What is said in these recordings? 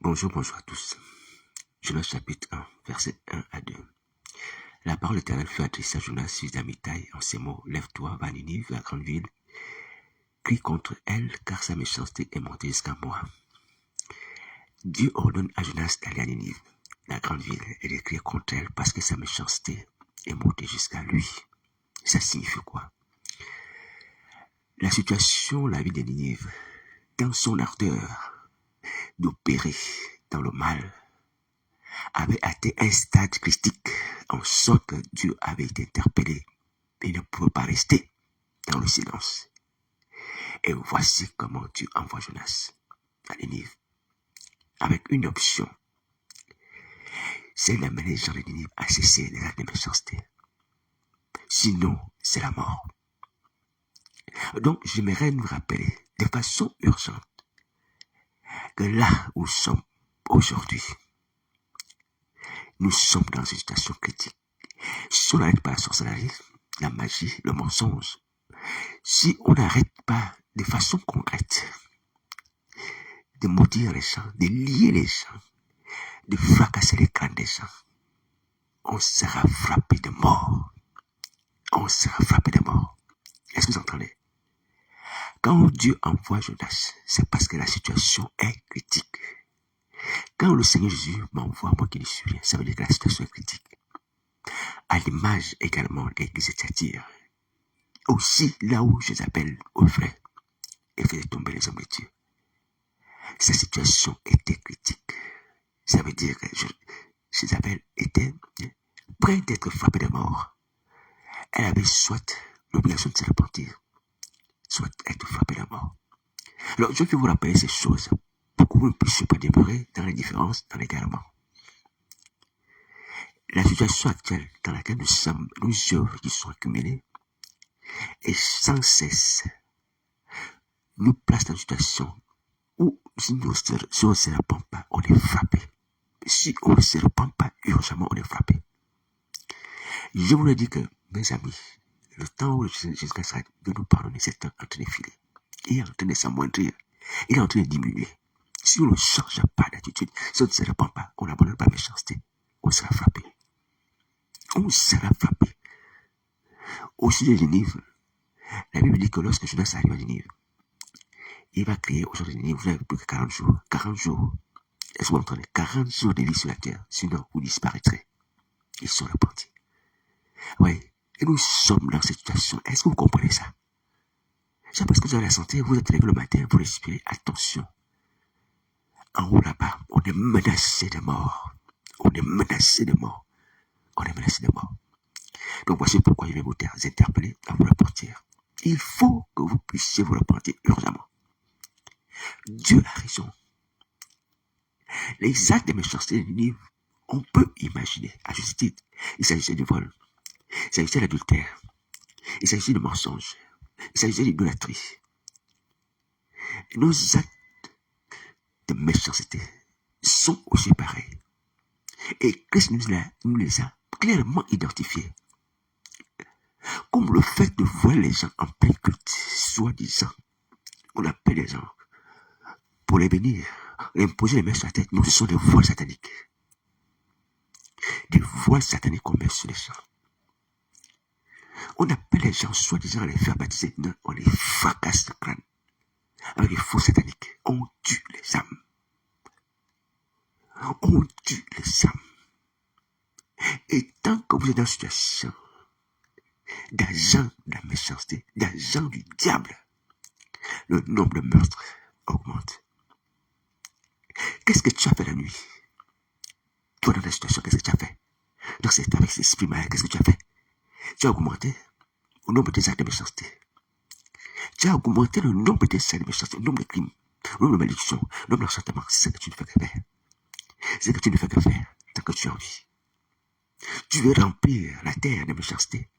Bonjour à tous. Jonas chapitre 1, versets 1 à 2. La parole éternelle fut adressée à Jonas, fils d'Amittai, en ces mots: Lève-toi, va à Ninive, la grande ville, crie contre elle, car sa méchanceté est montée jusqu'à moi. Dieu ordonne à Jonas d'aller à Ninive, la grande ville, et d'écrire contre elle parce que sa méchanceté est montée jusqu'à lui. Ça signifie quoi? La situation, la vie de Ninive, dans son ardeur d'opérer dans le mal, avait atteint un stade critique, en sorte que Dieu avait été interpellé et ne pouvait pas rester dans le silence. Et voici comment Dieu envoie Jonas à Ninive, avec une option, c'est d'amener les gens de Ninive à cesser les actes de méchanceté. Sinon, c'est la mort. Donc, j'aimerais nous rappeler de façon urgente que là où nous sommes aujourd'hui, nous sommes dans une situation critique. Si on n'arrête pas la sorcellerie, la magie, le mensonge, si on n'arrête pas de façon concrète de maudire les gens, de lier les gens, de fracasser les crânes des gens, on sera frappé de mort. On sera frappé de mort. Est-ce que vous entendez? Quand Dieu envoie Jonas, c'est parce que la situation est critique. Quand le Seigneur Jésus m'envoie, moi qui ne suis rien, ça veut dire que la situation est critique. À l'image également de l'église de Thyatire. Aussi, là où je les appelle aux vrais et faisais tomber les hommes de Dieu. Sa situation était critique. Ça veut dire que Jézabel était près d'être frappée de mort. Elle avait soit l'obligation de se repentir, soit être frappée de mort. Alors, je vais vous rappeler ces choses pour que vous ne puissiez pas demeurer dans les différences, dans l'égarement. La situation actuelle dans laquelle nous sommes, nos œuvres qui sont accumulées, et sans cesse nous place dans une situation où si on ne se repent pas, on est frappé. Si on ne se repent pas urgemment, on est frappé. Je vous le dis que, mes amis, le temps où Jésus-Christ sera de nous pardonner, c'est en train de filer. Il est en train de s'amoindrir. Il est en train de diminuer. Si on ne change pas d'attitude, si on ne se repent pas, on n'abandonne pas la méchanceté, on sera frappé. On sera frappé. Au sujet de Ninive, la Bible dit que lorsque Jonas arrive à Ninive, il va créer aujourd'hui Ninive, vous n'avez plus que 40 jours. 40 jours. Est-ce que vous entendez? 40 jours de vie sur la terre, sinon vous disparaîtrez. Ils sont repentis. Oui, et nous sommes dans cette situation. Est-ce que vous comprenez ça? C'est parce que vous avez la santé, vous êtes levé le matin, vous respirez, attention. En haut là-bas, on est menacé de mort. On est menacé de mort. On est menacé de mort. Donc voici pourquoi je vais vous interpeller à vous repentir. Il faut que vous puissiez vous repentir urgemment. Dieu a raison. Les actes de méchanceté de Ninive, on peut imaginer, à juste titre, il s'agissait du vol, il s'agissait de l'adultère, il s'agissait du mensonge, il s'agissait de l'idolâtrie. Nos actes de méchanceté sont aussi pareils. Et Christ nous les a clairement identifiés. Comme le fait de voir les gens en plein culte, soi-disant, on appelle les gens pour les bénir, imposer les mains sur la tête. Non, ce sont des voiles sataniques. Des voiles sataniques qu'on met sur les gens. On appelle les gens soi-disant à les faire baptiser. Non, on les fracasse le crâne avec des faux sataniques. On tue les âmes. On tue les âmes. Et tant que vous êtes dans une situation d'agent de la méchanceté, d'agent du diable, le nombre de meurtres augmente. Qu'est-ce que tu as fait la nuit? Toi, dans la situation, qu'est-ce que tu as fait? Dans avec cet esprit malade, qu'est-ce que tu as fait? Tu as augmenté le nombre des actes de méchanceté. Tu as augmenté le nombre des actes de méchanceté, le nombre de crimes, le nombre de malédictions, le nombre d'enchantements. C'est ce que tu ne fais que faire. C'est ce que tu ne fais que faire tant que tu es en vie. Tu veux remplir la terre de méchanceté.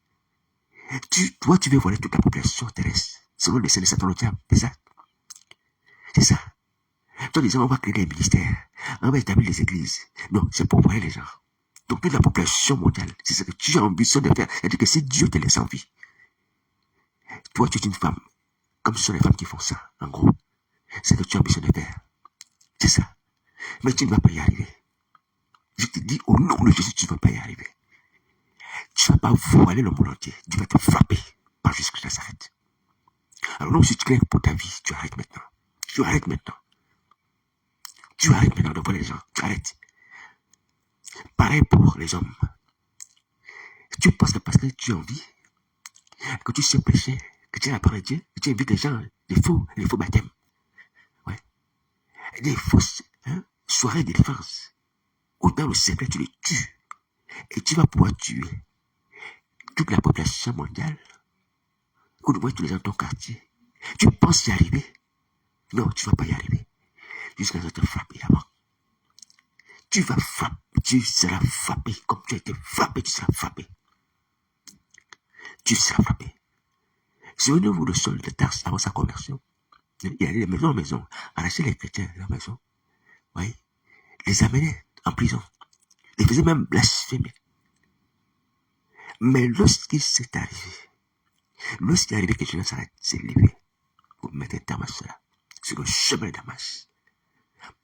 Toi, tu veux voler toute la population terrestre, selon le Seigneur Satan le diable. C'est ça. C'est ça. Toi, disant, on va créer des ministères, on va établir des églises. Non, c'est pour voler les gens. Donc, toute la population mondiale, c'est ce que tu as ambition de faire. C'est-à-dire que si Dieu te laisse en vie, toi, tu es une femme, comme ce sont les femmes qui font ça, en gros. C'est ce que tu as ambition de faire. C'est ça. Mais tu ne vas pas y arriver. Je te dis, au nom de Jésus, tu ne vas pas y arriver. Tu ne vas pas voiler le monde entier. Tu vas te frapper par Jésus-Christ de Nazareth. Alors non, si tu crains pour ta vie, tu arrêtes maintenant. Tu arrêtes maintenant. Tu arrêtes maintenant de voir les gens. Tu arrêtes. Pareil pour les hommes. Tu penses que parce que tu as envie, que tu sais prêcher, que tu as la parole de Dieu, que tu invites les gens, les faux baptêmes. Ouais. Des fausses soirées de défense. Ou dans le secret, tu les tues. Et tu vas pouvoir tuer toute la population mondiale. Ou du moins tous les gens de ton quartier. Tu penses y arriver? Non, tu ne vas pas y arriver. Jusqu'à ce que tu te frappes avant. Tu vas frapper, tu seras frappé. Comme tu as été frappé, tu seras frappé. Tu seras frappé. Souvenez-vous de Saul de Tarse avant sa conversion. Il allait de maison en maison, arracher les chrétiens de la maison. Oui. Les amenait en prison. Les faisait même blasphémer. Mais lorsqu'il s'est arrivé que Jésus s'est levé pour mettre un terme à cela, sur le chemin de Damas,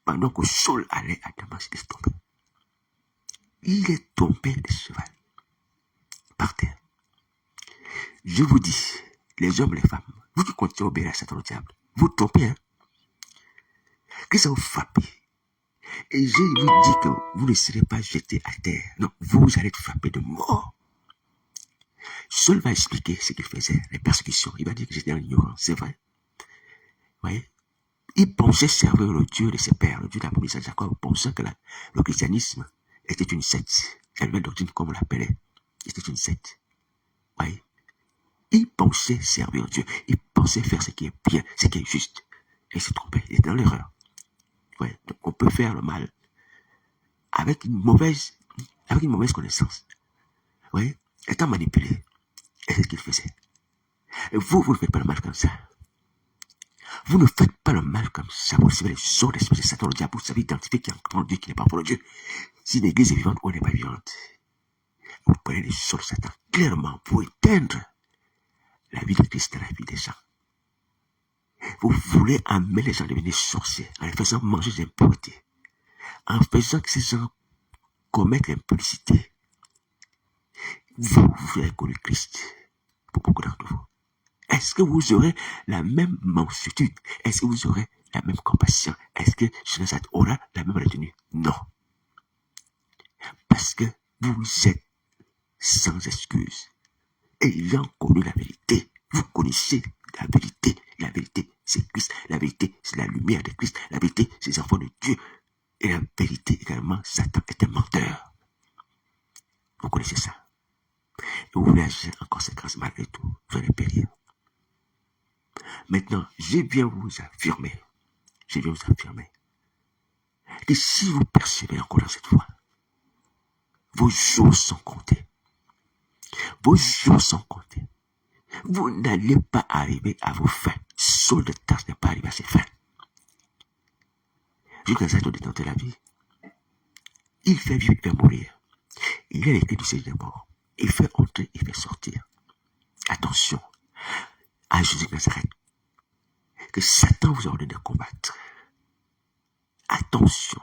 pendant que Saul allait à Damas, il est tombé de cheval, par terre. Je vous dis, les hommes, les femmes, vous qui continuez à obéir à Satan le diable, vous trompez, hein? Que ça vous frappe. Et je vous dis que vous ne serez pas jeté à terre. Non, vous allez être frappé de mort. Saul va expliquer ce qu'il faisait, les persécutions. Il va dire que j'étais en ignorance, c'est vrai. Vous voyez? Il pensait servir le Dieu de ses pères, le Dieu de la promesse de Jacob, pensant que le christianisme était une secte. La nouvelle doctrine, comme on l'appelait, était une secte. Vous voyez? Il pensait servir Dieu. Il pensait faire ce qui est bien, ce qui est juste. Et il s'est trompé. Il était dans l'erreur. Ouais. Donc on peut faire le mal avec une mauvaise connaissance. Vous voyez? Étant manipulé. Et c'est ce qu'il faisait. Et vous ne faites pas le mal comme ça. Vous ne faites pas le mal comme ça. Vous recevez les ordres d'esprit de Satan, le diable. Vous savez identifier qui est en Dieu, qui n'est pas pour le Dieu. Si l'église est vivante ou elle n'est pas vivante. Vous prenez les ordres de Satan clairement pour éteindre la vie de Christ dans la vie des gens. Vous voulez amener les gens à devenir sorciers en les faisant manger des impuretés, en faisant que ces gens commettent l'impudicité. Vous avez connu Christ pour beaucoup d'entre vous. Est-ce que vous aurez la même mansuétude? Est-ce que vous aurez la même compassion? Est-ce que Jésus aura la même retenue? Non. Parce que vous êtes sans excuse. Ayant connu la vérité, vous connaissez la vérité. La vérité, c'est Christ. La vérité, c'est la lumière de Christ. La vérité, c'est les enfants de Dieu. Et la vérité également, Satan est un menteur. Vous connaissez ça. Et vous voulez agir en conséquence malgré tout. Vous allez périr. Maintenant, je viens vous affirmer que si vous persévérez encore dans cette voie, vos jours sont comptés. Vos jours sont comptés. Vous n'allez pas arriver à vos fins. Saul de Tarse n'est pas arrivé à ses fins. Jusqu'à ça, il doit détenter la vie. Il fait vivre, il fait mourir. Il est l'écrit du Seigneur mort. Il fait entrer, il fait sortir. Attention à Jésus de Nazareth. Que Satan vous a ordonné de combattre. Attention.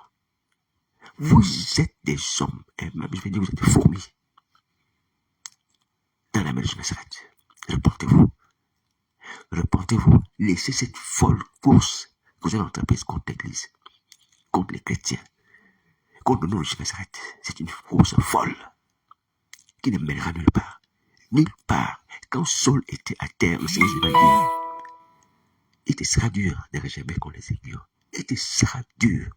Vous êtes des hommes, et même je vais dire vous êtes des fourmis. Dans la main de Jésus de Nazareth. Repentez-vous. Repentez-vous. Laissez cette folle course que vous avez entreprise contre l'Église, contre les chrétiens, contre le nom de Jésus de Nazareth. C'est une course folle qui ne mènera nulle part. Nulle part. Quand Saul était à terre, le Seigneur va dire, il te sera dur de jamais contre les aiguillons. Il te sera dur.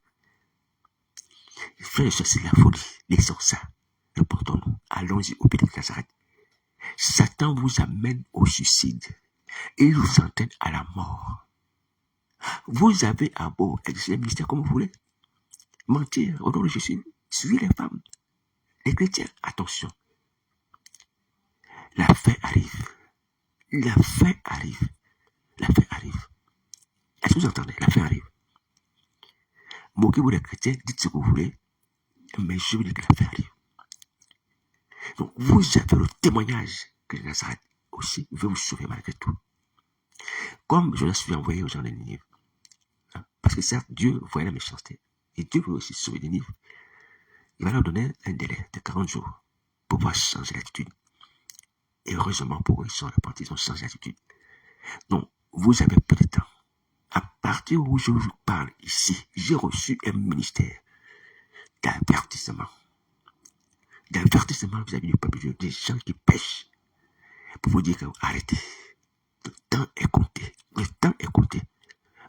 Frère et soeur, c'est la folie. Laissons ça. Reportons-nous. Allons-y au pays de Nazareth. Satan vous amène au suicide. Et il vous entraîne à la mort. Vous avez à beau exercer le ministère comme vous voulez. Mentir au nom de Jésus. Suivez les femmes. Les chrétiens, attention. La fin arrive. La fin arrive. La fin arrive. Est-ce que vous entendez? La fin arrive. Moquez-vous des chrétiens, dites ce que vous voulez, mais je veux dire que la fin arrive. Donc, vous avez le témoignage que Nazareth aussi veut vous sauver malgré tout. Comme je l'ai envoyé aux gens de Ninive. Parce que certes, Dieu voyait la méchanceté. Et Dieu veut aussi sauver des livres. Il va leur donner un délai de 40 jours pour pouvoir changer d'attitude. Et heureusement pour eux, ils sont repentis, ils ont changé d'attitude. Donc, vous avez peu de temps. À partir où je vous parle ici, j'ai reçu un ministère d'avertissement. D'avertissement vis-à-vis du peuple de Dieu, des gens qui pêchent, pour vous dire que arrêtez. Le temps est compté. Le temps est compté.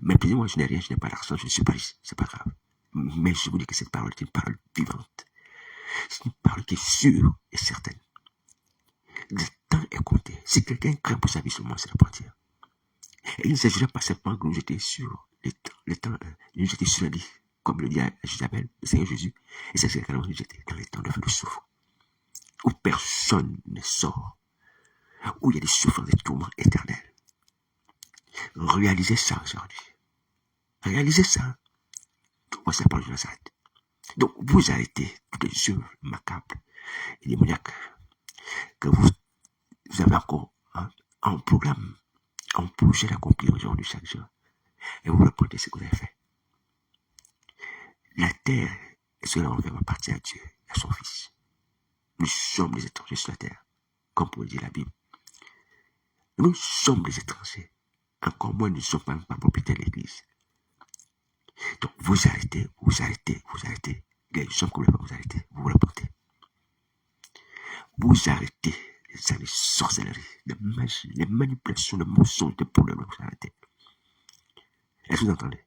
Mais puis moi, je n'ai rien, je n'ai pas d'argent, je ne suis pas riche, c'est pas grave. Mais je vous dis que cette parole est une parole vivante. C'est une parole qui est sûre et certaine. Le temps est compté. Si quelqu'un craint pour sa vie seulement, c'est de partir. Et il ne s'agirait pas simplement que nous jeter sur le temps, nous jeter sur le lit, comme le dit à Isabelle, le Seigneur Jésus. Et c'est également nous jeter dans les temps de feu de souffle, où personne ne sort, où il y a des souffrances et des tourments éternels. Réalisez ça aujourd'hui. Réalisez ça. Voici la parole de Nazareth. Donc, vous arrêtez toutes les œuvres macabres et démoniaques que vous avez encore en programme, en projet d'accomplir aujourd'hui chaque jour. Et vous reprenez ce que vous avez fait. La terre et ce l'enfer appartient à Dieu, à son Fils. Nous sommes des étrangers sur la terre, comme pour dire la Bible. Nous sommes des étrangers. Encore moins, nous ne sommes pas propriétaires de l'Église. Donc, vous arrêtez, vous arrêtez, vous arrêtez. Les gens complètement vous arrêtez, vous vous reportez. Vous arrêtez les sorcelleries, les magies, les manipulations, les mensonges, les problèmes, vous arrêtez. Est-ce que vous entendez?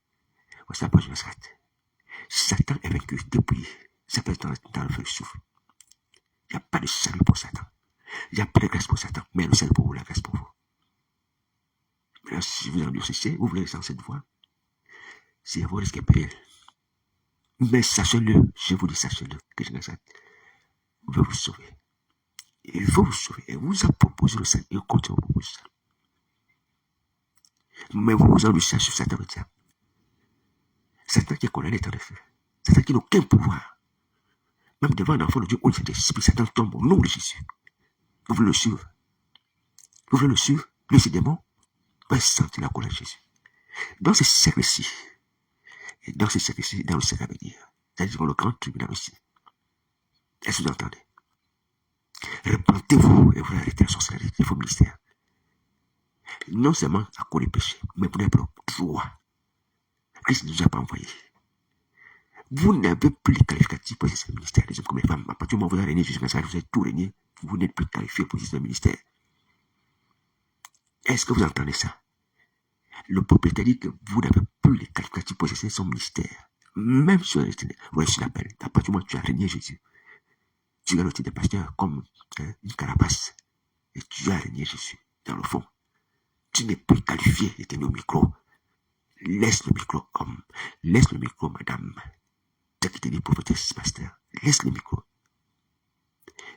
Voici la page de Nazareth. Satan est vaincu depuis. Ça peut être dans le feu du souffle. Il n'y a pas de salut pour Satan. Il n'y a pas de grâce pour Satan. Mais le salut pour vous, la grâce pour vous. Maintenant, si vous endurcissez, vous voulez rester dans cette voie, c'est à vous risquer péril. Mais sachez-le, je vous dis, sachez-le, que Nazareth veut vous sauver. Il veut vous sauver. Et vous a proposé le salut. Et continue à vous proposer le salut. Mais vous vous endurcissez sur Satan le diable. Satan qui est condamné dans les feux. Satan qui n'a aucun pouvoir. Même devant un enfant de Dieu, on dit que Satan tombe au nom de Jésus. Vous voulez le suivre? Vous voulez le suivre? Lui, c'est démon. Vous sentir la colère de Jésus. Dans ce siècle-ci, et dans ce siècle-ci, dans le siècle à venir, c'est-à-dire dans le grand tribunal aussi. Est-ce que vous entendez? Repentez-vous et vous arrêtez la sorcellerie, les faux ministères. Non seulement à cause des péchés, mais pour n'être droit. Christ ne nous a pas envoyé. Vous n'avez plus les qualificatifs pour exercer le ministère, les hommes comme les femmes. À partir du moment où vous avez régné jusqu'à Nazareth, vous avez tout régné, vous n'êtes plus qualifié pour exercer le ministère. Est-ce que vous entendez ça? Le propriétaire dit que vous n'avez plus les qualificatifs pour exercer son ministère. Même sur vous avez reçu l'appel. À partir du moment où tu as régné Jésus, tu as le titre de pasteur comme une carapace. Et tu as régné Jésus. Dans le fond, tu n'es plus qualifié de tenir au micro. Laisse le micro, homme. Laisse le micro, madame. Tu qui te dit prophétesse, pasteur. Laisse le micro.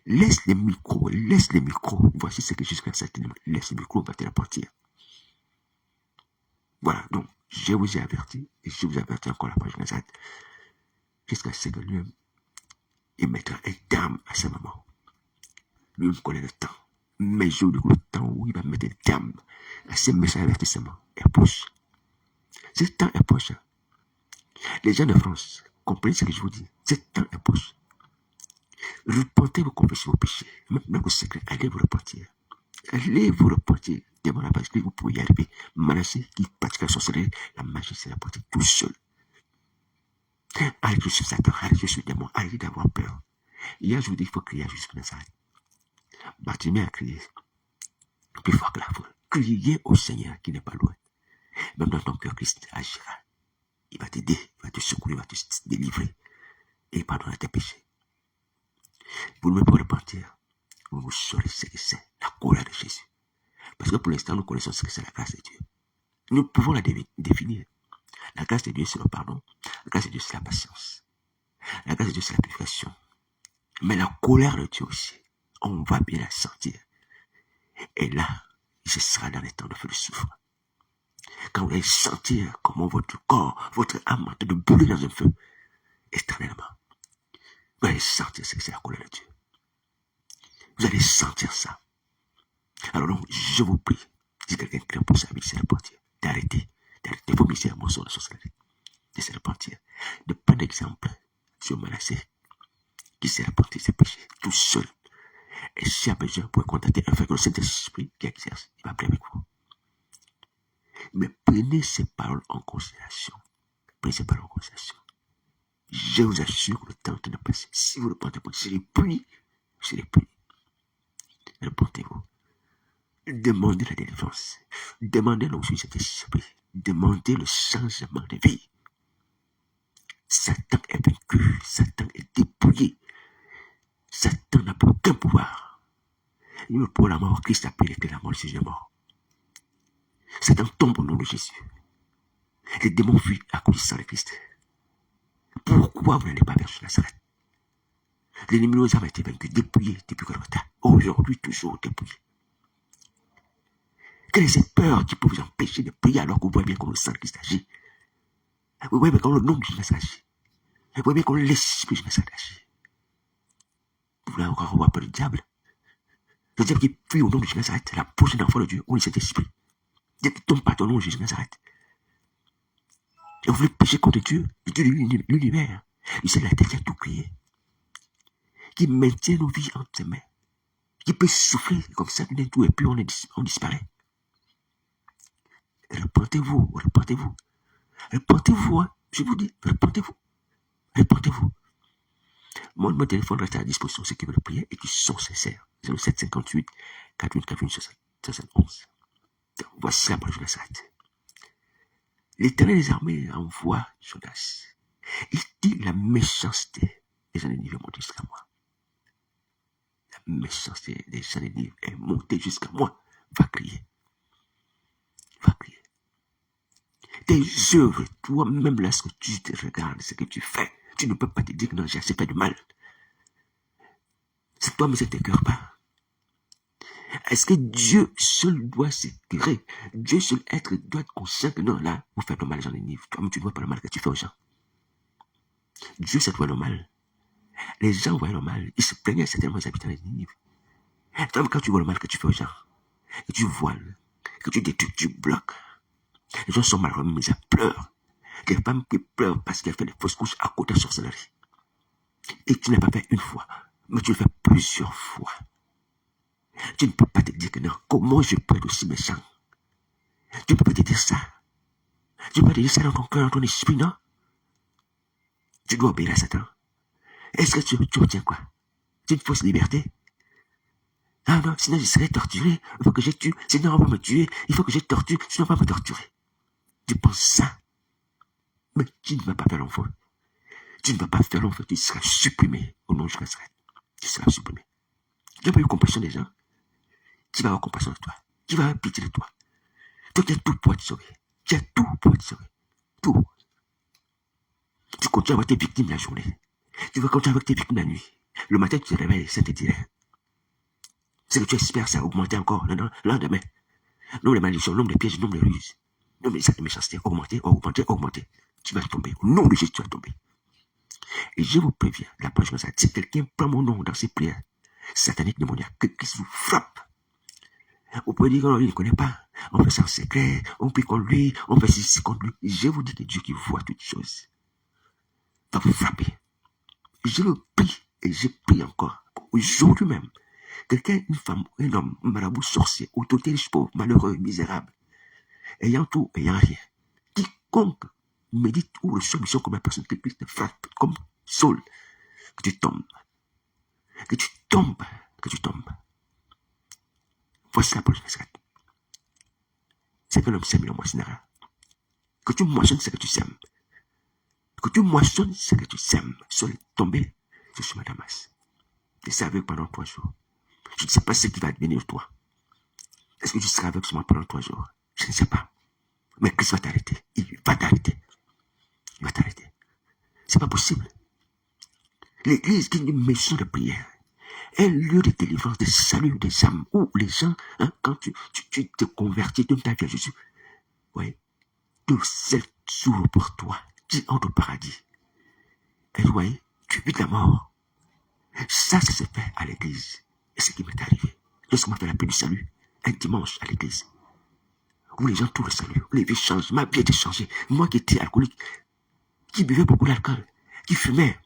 Laisse le micro. Laisse le micro. Voici ce que jusqu'à cette laisse le micro, va te l'apporter. Voilà, donc, je vous ai averti, et je vous avertis encore la page de Nazareth, jusqu'à ce que lui-même, il mettra un terme à ce moment. Lui-même connaît le temps. Mais je vous dis que le temps où il va mettre un terme à ces messages d'avertissement est proche. Ce temps est proche. Les gens de France, comprenez ce que je vous dis. Ce temps est proche. Repentez-vous, confessez vos péchés. Maintenant vos secrets, allez vous repentir. Allez vous repentir. Demandez parce que vous pouvez y arriver. Manassé qui pratique la sorcellerie, la magie, c'est la pratique tout seul. Arrêtez sur Satan, arrêtez sur le démon, arrêtez d'avoir peur. Hier, je vous dis qu'il faut crier à Jésus Nazareth. Bartimée a crié plus fort que la foule. Criez au Seigneur qui n'est pas loin. Même dans ton cœur, Christ agira. Il va t'aider, il va te secourir, il va te délivrer. Et il pardonnera tes péchés. Vous ne pouvez pas repentir. Vous saurez ce que c'est, la colère de Jésus. Parce que pour l'instant, nous connaissons ce que c'est la grâce de Dieu. Nous pouvons la définir. La grâce de Dieu, c'est le pardon. La grâce de Dieu, c'est la patience. La grâce de Dieu, c'est la purification. Mais la colère de Dieu aussi, on va bien la sentir. Et là, ce sera dans les temps de feu de souffle. Quand vous allez sentir comment votre corps, votre âme est en train de brûler dans un feu, éternellement, vous allez sentir ce que c'est la colère de Dieu. Vous allez sentir ça. Alors donc, je vous prie, si quelqu'un craint pour sa vie, c'est le portier, d'arrêter vos misères, mon son de sorcellerie. C'est le portier. repentir, de prendre exemple sur Manassé, qui s'est repenti de ses péchés, tout seul. Et si à besoin, vous pouvez contacter un frère que le Saint-Esprit qui exerce, il va prier avec vous. Mais prenez ces paroles en considération. Prenez ces paroles en considération. Je vous assure que le temps est en train de passer. Si vous repentez, c'est les pluies. C'est les pluies. Repentez-vous. Demandez la délivrance. Demandez l'onction de cet esprit. Demandez le changement de vie. Satan est vaincu. Satan est dépouillé. Satan n'a plus aucun pouvoir. Il pour la mort. Christ a pris les clés de la mort. Le sujet mort. Satan tombe au nom de Jésus. Les démons fuient à cause du sang de Christ. Pourquoi vous n'allez pas vers Nazareth? L'ennemi nous a été vaincu, dépouillé depuis que temps. Aujourd'hui, toujours dépouillé. Quelle est cette peur qui peut vous empêcher de prier alors que vous voyez bien qu'on le sang de Christ agit? Vous voyez bien qu'on le nom de Jésus agit. Vous voyez bien qu'on l'esprit de Jésus agit. Vous voulez encore avoir peur du diable? Le diable qui fuit au nom de Jésus Nazareth, la prochaine enfant de Dieu, où est cet esprit? Dieu qui tombe pas au nom de Jésus Nazareth. Et vous voulez pécher contre Dieu, le Dieu de l'univers, il sait la tête qui a tout créé, qui maintient nos vies entre ses mains, qui peut souffler comme ça d'un tout et puis on disparaît. Repentez-vous, repentez-vous. Repentez-vous, hein. Je vous dis, repentez-vous. Repentez-vous. Mon téléphone reste à la disposition, ceux qui veulent prier et qui sont sincères. 0758 48 71. Voici la parole de Nazareth. L'Éternel des armées envoie Jonas. Il dit la méchanceté des gens de Ninive est montée jusqu'à moi. La méchanceté des gens de Ninive est montée jusqu'à moi. Va crier. Va crier. Tes œuvres, toi-même là, ce que tu te regardes, ce que tu fais, tu ne peux pas te dire que non, j'ai assez fait de mal. C'est toi, mais ça ne t'écœure pas. Est-ce que Dieu seul doit s'écœurer? Dieu seul doit être conscient que non, là, vous faites le mal aux gens de Ninive. Toi-même, tu ne vois pas le mal que tu fais aux gens. Dieu, ça te voit le mal. Les gens voient le mal. Ils se plaignaient certainement des habitants de Ninive. Toi-même, quand tu vois le mal que tu fais aux gens, que tu voiles, que tu détruis, tu bloques, les gens sont malheureux, mais ils pleurent. Les femmes qui pleurent parce qu'elles font des fausses couches à côté de sorcellerie. Et tu n'as pas fait une fois, mais tu le fais plusieurs fois. Tu ne peux pas te dire que non, comment je peux être aussi méchant? Tu ne peux pas te dire ça. Tu ne peux pas te dire ça dans ton cœur, dans ton esprit, non? Tu dois obéir à Satan. Est-ce que tu retiens quoi? C'est une fausse liberté? Ah non, sinon je serais torturé, il faut que je tue, sinon on va me tuer, il faut que je torture, sinon on va me torturer. Tu penses ça? Mais tu ne vas pas faire l'enfant. Tu ne vas pas faire l'enfant, tu seras supprimé au nom de Jésus. Tu seras supprimé. Tu n'as pas eu compassion des gens. Qui va avoir compassion de toi? Qui va avoir pitié de toi? Toi, tu as tout pour te sauver. Tu as tout pour te sauver. Tout. Tu continues avec tes victimes la journée. Tu vas continuer avec tes victimes la nuit. Le matin, tu te réveilles, ça te dirait. C'est que tu espères ça augmenter encore le lendemain. Nombre de malédictions, nombre de pièges, nombre de ruses, nombre de actes de méchanceté, augmenter. Tu vas tomber. Au nom de Jésus, tu vas tomber. Et je vous préviens, la prochaine fois, si quelqu'un prend mon nom dans ses prières, satanique démoniaque, que Christ vous frappe. Vous pouvez dire qu'il ne connaît pas. On fait ça en secret, on prie contre lui, on fait ceci contre lui. Je vous dis que Dieu qui voit toutes choses va vous frapper. Je le prie et je prie encore. Aujourd'hui même, quelqu'un, une femme, un homme, un marabout, sorcier, autorité, riche, pauvre, malheureux, misérable, ayant tout, ayant rien, quiconque médite ou reçoit mission comme la personne que Christ te frappe, comme Saul, que tu tombes. Que tu tombes. Que tu tombes. Voici la police. C'est que l'homme sème, il moissonnera. Que tu moissonnes, c'est que tu sèmes. Que tu moissonnes, c'est que tu sèmes. Sol est tombé sur chemin Damas. Et c'est avec pendant 3 jours. Je ne sais pas ce qui va advenir de toi. Est-ce que tu seras avec moi pendant 3 jours? Je ne sais pas. Mais Christ va t'arrêter. Il va t'arrêter. Il va t'arrêter. C'est pas possible. L'église qui est une maison de prière, un lieu de délivrance, de salut des âmes, où les gens, hein, quand tu te convertis, tu donnes ta vie à Jésus, ouais, tout ciel s'ouvre pour toi, tu entres au paradis. Et vous voyez, tu vis de la mort. Ça se fait à l'église. Et ce qui m'est arrivé, lorsqu'on m'a fait l'appel du salut, un dimanche à l'église, où les gens trouvent le salut, où les vies changent, ma vie a été changée. Moi qui étais alcoolique, qui buvait beaucoup d'alcool, qui fumait.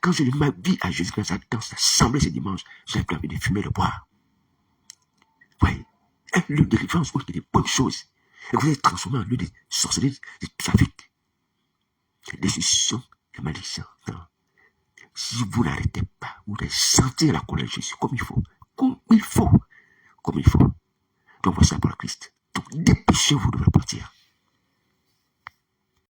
Quand je donne ma vie à Jésus-Christ dans sa assemblée ce dimanche, j'ai envie de fumer, de boire. Oui, un lieu de délivrance où il y a des bonnes choses. Et vous êtes transformé en lieu de sorcellerie, de trafic, de destruction, de malédiction. Non. Si vous n'arrêtez pas, vous allez sentir la colère de Jésus comme il faut. Comme il faut. Comme il faut. Donc voici la parole de Christ. Donc dépêchez-vous de repartir.